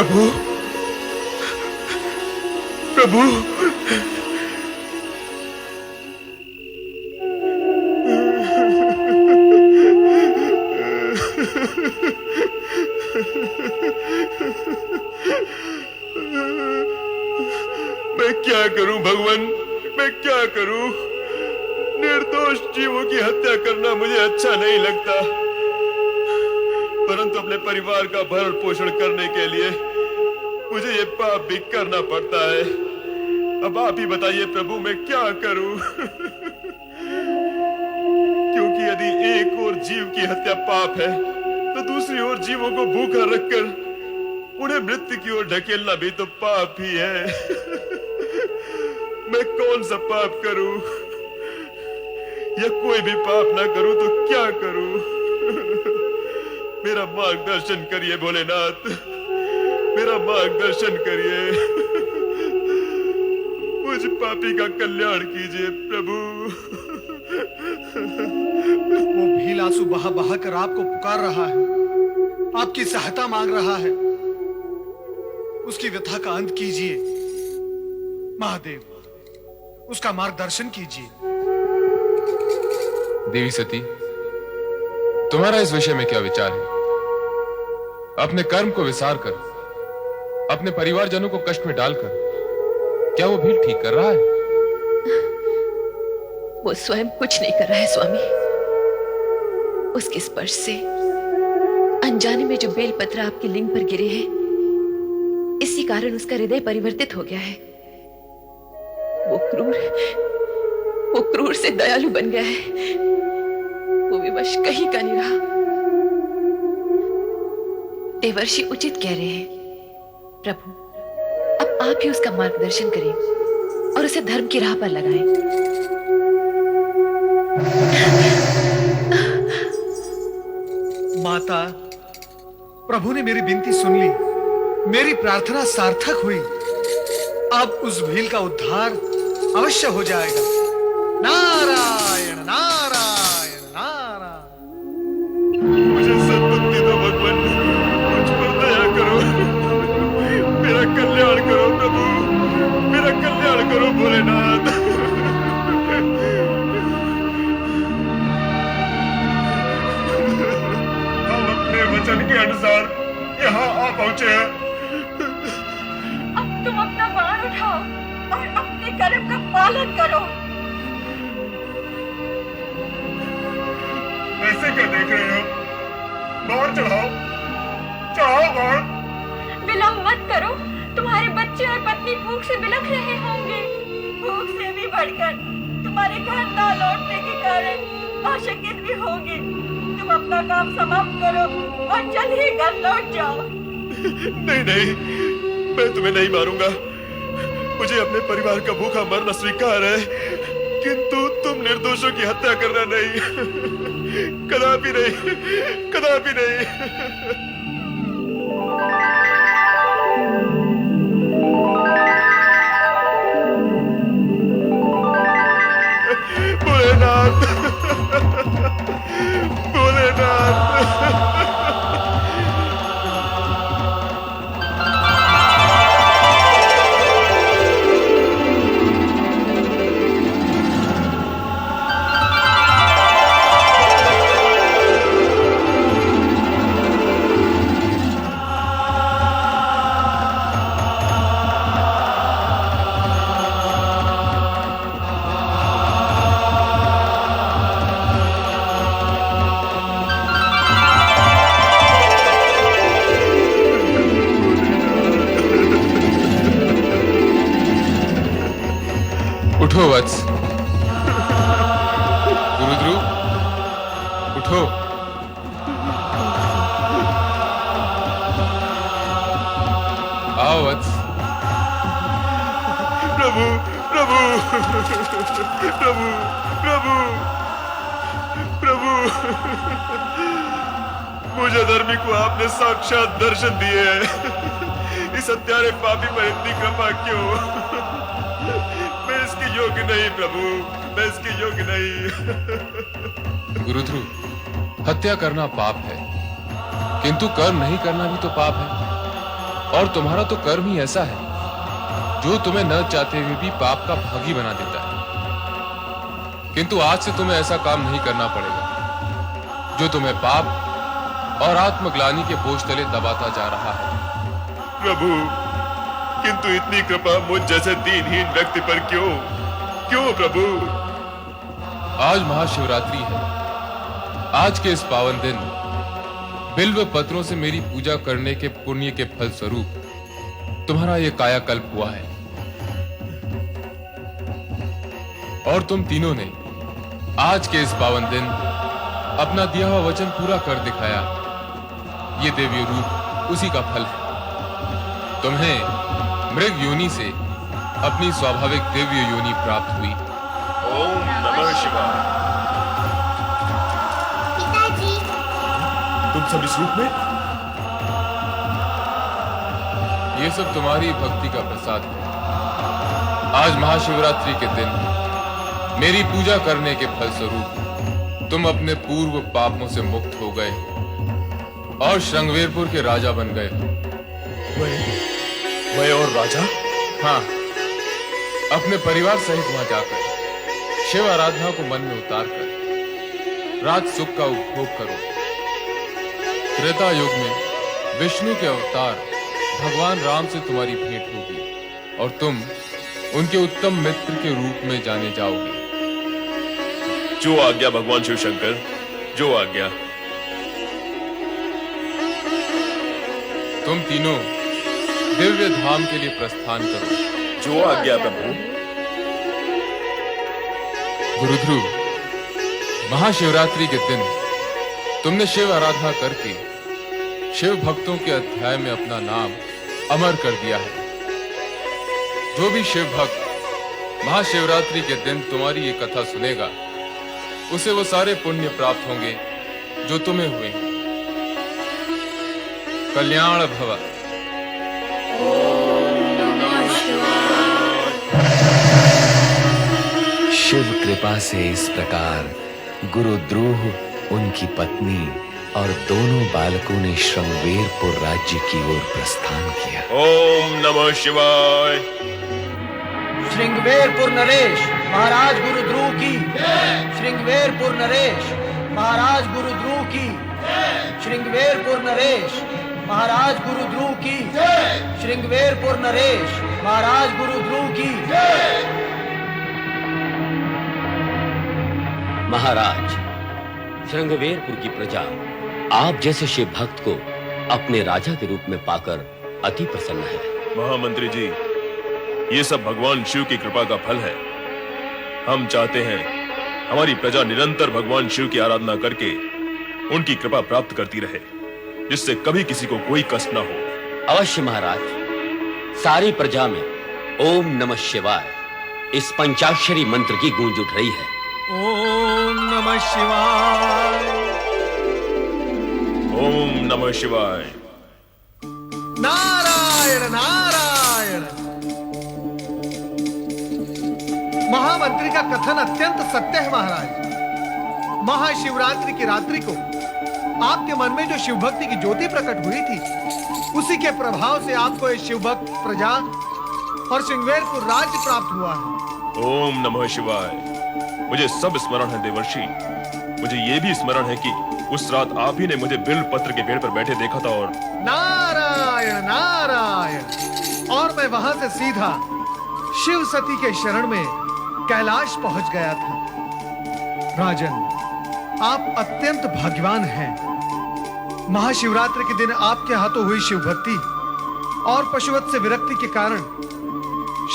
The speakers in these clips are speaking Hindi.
प्रभु, प्रभु, मैं क्या करूं भगवान, मैं क्या करूं? निर्दोष जीवों की हत्या करना मुझे अच्छा नहीं लगता, परंतु अपने परिवार का भरण पोषण करने के लिए मुझे ये पाप भी करना पड़ता है। अब आप ही बताइए प्रभु, मैं क्या करूं? क्योंकि यदि एक और जीव की हत्या पाप है, तो दूसरी ओर जीवों को भूखा रखकर उन्हें मृत्यु की ओर ढकेलना भी तो पाप ही है। मैं कौन सा पाप करूं, या कोई भी पाप ना करूं तो क्या करूं? मेरा मार्गदर्शन करिए भोलेनाथ, मेरा मार्गदर्शन करिए। मुझ पापी का कल्याण कीजिए प्रभु। वो भील आंसू बहा बहा कर आपको पुकार रहा है, आपकी सहायता मांग रहा है। उसकी व्यथा का अंत कीजिए महादेव, उसका मार्गदर्शन कीजिए। देवी सती, तुम्हारा इस विषय में क्या विचार है? अपने कर्म को विसार कर, अपने परिवारजनों को कष्ट में डालकर क्या वो भील ठीक कर रहा है? वो स्वयं कुछ नहीं कर रहा है स्वामी। उसके स्पर्श से अनजाने में जो बेलपत्र आपके लिंग पर गिरे हैं, इसी कारण उसका हृदय परिवर्तित हो गया है। वो क्रूर से दयालु बन गया है। वो विवश कहीं का नहीं रहा। देवर्षि उचित कह रहे हैं प्रभु, अब आप ही उसका मार्गदर्शन करें और उसे धर्म की राह पर लगाएं। माता, प्रभु ने मेरी विनती सुन ली, मेरी प्रार्थना सार्थक हुई। अब उस भील का उद्धार अवश्य हो जाएगा। नारायण नारायण नारायण। मुझे सद्बुद्धि दो भगवान, मुझ पर दया करो, मेरा कल्याण करो प्रभु, मेरा कल्याण करो भोलेनाथ। हम अपने वचन के अनुसार यहाँ आ पहुंचे हैं। अब तुम अपना बाण उठाओ और अपने कर्म का पालन करो। ऐसे क्या देख रहे हो? बाण चढ़ाओ, चढ़ाओ बाण। विलंब मत करो, तुम्हारे बच्चे और पत्नी भूख से बिलख रहे होंगे। भूख से भी बढ़कर तुम्हारे घर ना लौटने के कारण आशंकित भी होंगे। तुम अपना काम समाप्त करो और जल्द ही घर लौट जाओ। नहीं नहीं, मैं तुम्हें नहीं मारूंगा। मुझे अपने परिवार का भूखा मरना स्वीकार है, किंतु तुम निर्दोषों की हत्या करना नहीं। कदापि नहीं, कदापि नहीं। भोलेनाथ, भोलेनाथ। उठो वत्स। गुरुद्रुव, उठो। आओ वत्स। प्रभु, प्रभु, प्रभु, प्रभु, प्रभु। मुझे धर्मी को आपने साक्षात दर्शन दिए हैं। इस हत्यारे पापी पर इतनी कृपा क्यों? मैं इसके योग्य नहीं प्रभु, मैं इसके योग्य नहीं। गुरुध्रुव, हत्या करना पाप है, किंतु कर्म नहीं करना भी तो पाप है। और तुम्हारा तो कर्म ही ऐसा है जो तुम्हें न चाहते हुए भी पाप का भागी बना देता है। किंतु आज से तुम्हें ऐसा काम नहीं करना पड़ेगा जो तुम्हें पाप और आत्मग्लानि के बोझ तले दबाता जा रहा है। प्रभु, किंतु इतनी कृपा मुझ जैसे दीनहीन व्यक्ति पर क्यों? क्यों प्रभु? आज महाशिवरात्रि है। आज के इस पावन दिन बिल्व पत्रों से मेरी पूजा करने के पुण्य के फल स्वरूप तुम्हारा यह कायाकल्प हुआ है, और तुम तीनों ने आज के इस पावन दिन अपना दिया हुआ वचन पूरा कर दिखाया। ये देवी रूप उसी का फल है। तुम्हें मृग योनि से अपनी स्वाभाविक दिव्य योनि प्राप्त हुई। ओम नमः शिवाय। पिताजी, तुम सब इस रूप में? ये सब तुम्हारी भक्ति का प्रसाद है। आज महाशिवरात्रि के दिन मेरी पूजा करने के फलस्वरूप तुम अपने पूर्व पापों से मुक्त हो गए और श्रृंगवेरपुर के राजा बन गए। मैं और राजा? हाँ, अपने परिवार सहित वहां जाकर शिव आराधना को मन में उतार कर राज सुख का उपभोग करो। त्रेता युग में विष्णु के अवतार भगवान राम से तुम्हारी भेंट होगी और तुम उनके उत्तम मित्र के रूप में जाने जाओगे। जो आज्ञा भगवान शिव शंकर, जो आज्ञा। तुम तीनों दिव्य धाम के लिए प्रस्थान करो। जो आज्ञा प्रभु। गुरुध्रुव, महाशिवरात्रि के दिन तुमने शिव आराधना करके शिव भक्तों के अध्याय में अपना नाम अमर कर दिया है। जो भी शिव भक्त महाशिवरात्रि के दिन तुम्हारी ये कथा सुनेगा, उसे वो सारे पुण्य प्राप्त होंगे जो तुम्हें हुए हैं। कल्याण भव। शिव कृपा से इस प्रकार गुरुद्रोह, उनकी पत्नी और दोनों बालकों ने श्रृंगवेरपुर राज्य की ओर प्रस्थान किया। ओम नमः शिवाय। श्रृंगवेरपुर नरेश महाराज गुरुद्रोह की। श्रृंगवेरपुर नरेश महाराज गुरुद्रोह की। श्रृंगवेरपुर नरेश महाराज गुरुद्रोह की। श्रृंगवेरपुर नरेश महाराज गुरुद्रोह की। महाराज, श्रृंगवेरपुर की प्रजा आप जैसे शिव भक्त को अपने राजा के रूप में पाकर अति प्रसन्न है। महामंत्री जी, ये सब भगवान शिव की कृपा का फल है। हम चाहते हैं हमारी प्रजा निरंतर भगवान शिव की आराधना करके उनकी कृपा प्राप्त करती रहे, जिससे कभी किसी को कोई कष्ट ना हो। अवश्य महाराज, सारी प्रजा में ओम नमः शिवाय इस पंचाक्षरी मंत्र की गूंज उठ रही है। ओम नमः शिवाय। ओम नमः शिवाय। नारायण नारायण। महामंत्री का कथन अत्यंत सत्य है महाराज। महाशिवरात्रि की रात्रि को आपके मन में जो शिव भक्ति की ज्योति प्रकट हुई थी, उसी के प्रभाव से आपको ये शिव भक्त प्रजा और श्रृंगवेरपुर राज्य प्राप्त हुआ है। ओम नमः शिवाय। मुझे सब स्मरण है देवर्षि। मुझे ये भी स्मरण है कि उस रात आप ही ने मुझे बिल्व पत्र के पेड़ पर बैठे देखा था और नारायण नारायण। और मैं वहां से सीधा शिव सती के शरण में कैलाश पहुंच गया था। राजन, आप अत्यंत भाग्यवान हैं। महाशिवरात्रि के दिन आपके हाथों हुई शिव भक्ति और पशुवत से विरक्ति के कारण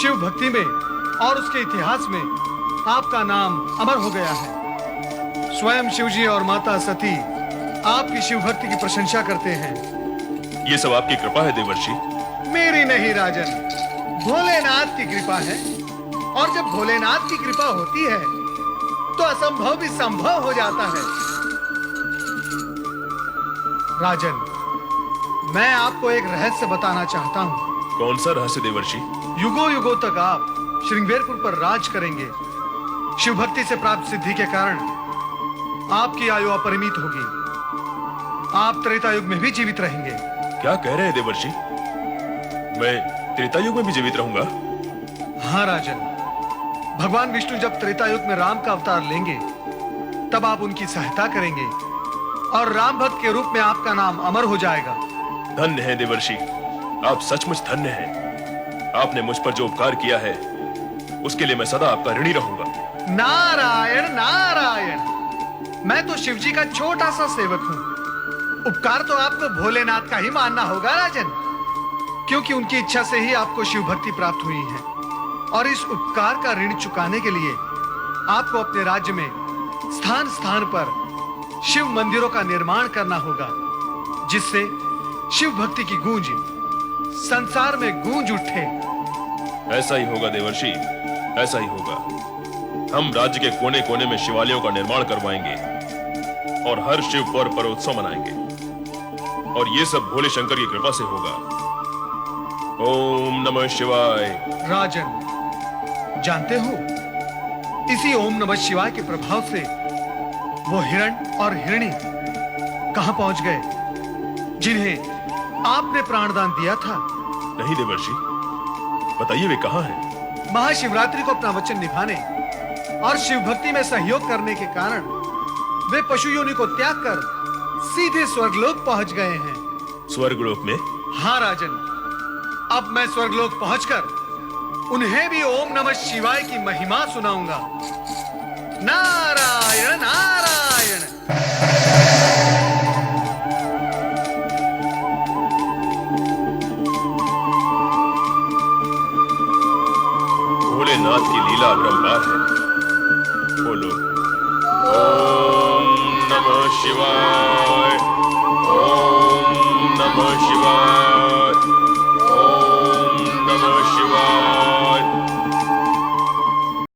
शिव भक्ति में और उसके इतिहास में आपका नाम अमर हो गया है। स्वयं शिवजी और माता सती आपकी शिव भक्ति की प्रशंसा करते हैं। ये सब आपकी कृपा है देवर्षि। मेरी नहीं राजन, भोलेनाथ की कृपा है। और जब भोलेनाथ की कृपा होती है तो असंभव भी संभव हो जाता है। राजन, मैं आपको एक रहस्य बताना चाहता हूं। कौन सा रहस्य देवर्षि? युगों युगों तक आप श्रृंगवेरपुर पर राज करेंगे। शिव भक्ति से प्राप्त सिद्धि के कारण आपकी आयु अपरिमित होगी। आप त्रेता युग में भी जीवित रहेंगे। क्या कह रहे हैं देवर्षि? मैं त्रेता युग में भी जीवित रहूंगा? हाँ राजन, भगवान विष्णु जब त्रेता युग में राम का अवतार लेंगे तब आप उनकी सहायता करेंगे और राम भक्त के रूप में आपका नाम अमर हो जाएगा। धन्य है देवर्षि, आप सचमुच धन्य हैं। आपने मुझ पर जो उपकार किया है उसके लिए मैं सदा आपका ऋणी रहूंगा। नारायण नारायण, मैं तो शिव जी का छोटा सा सेवक हूँ। उपकार तो आपको भोलेनाथ का ही मानना होगा राजन, क्योंकि उनकी इच्छा से ही आपको शिव भक्ति प्राप्त हुई है। और इस उपकार का ऋण चुकाने के लिए आपको अपने राज्य में स्थान स्थान पर शिव मंदिरों का निर्माण करना होगा, जिससे शिव भक्ति की गूंज संसार में गूंज उठे। ऐसा ही होगा देवर्षि, ऐसा ही होगा। हम राज्य के कोने कोने में शिवालयों का निर्माण करवाएंगे और हर शिव पर्व पर उत्सव मनाएंगे, और ये सब भोले शंकर की कृपा से होगा। ओम नमः शिवाय। राजन, जानते हो, इसी ओम नमः शिवाय के प्रभाव से वो हिरण और हिरणी कहां पहुंच गए जिन्हें आपने प्राणदान दिया था? नहीं देवर्षि, बताइए वे कहां हैं? महाशिवरात्रि को अपना वचन निभाने और शिव भक्ति में सहयोग करने के कारण वे पशु योनि को त्याग कर सीधे स्वर्गलोक पहुंच गए हैं। स्वर्गलोक में? हाँ राजन, अब मैं स्वर्गलोक पहुंचकर उन्हें भी ओम नमः शिवाय की महिमा सुनाऊंगा। नारायण नारायण। भोलेनाथ की लीला अपरंपार है। बोलो ओम नमः शिवाय।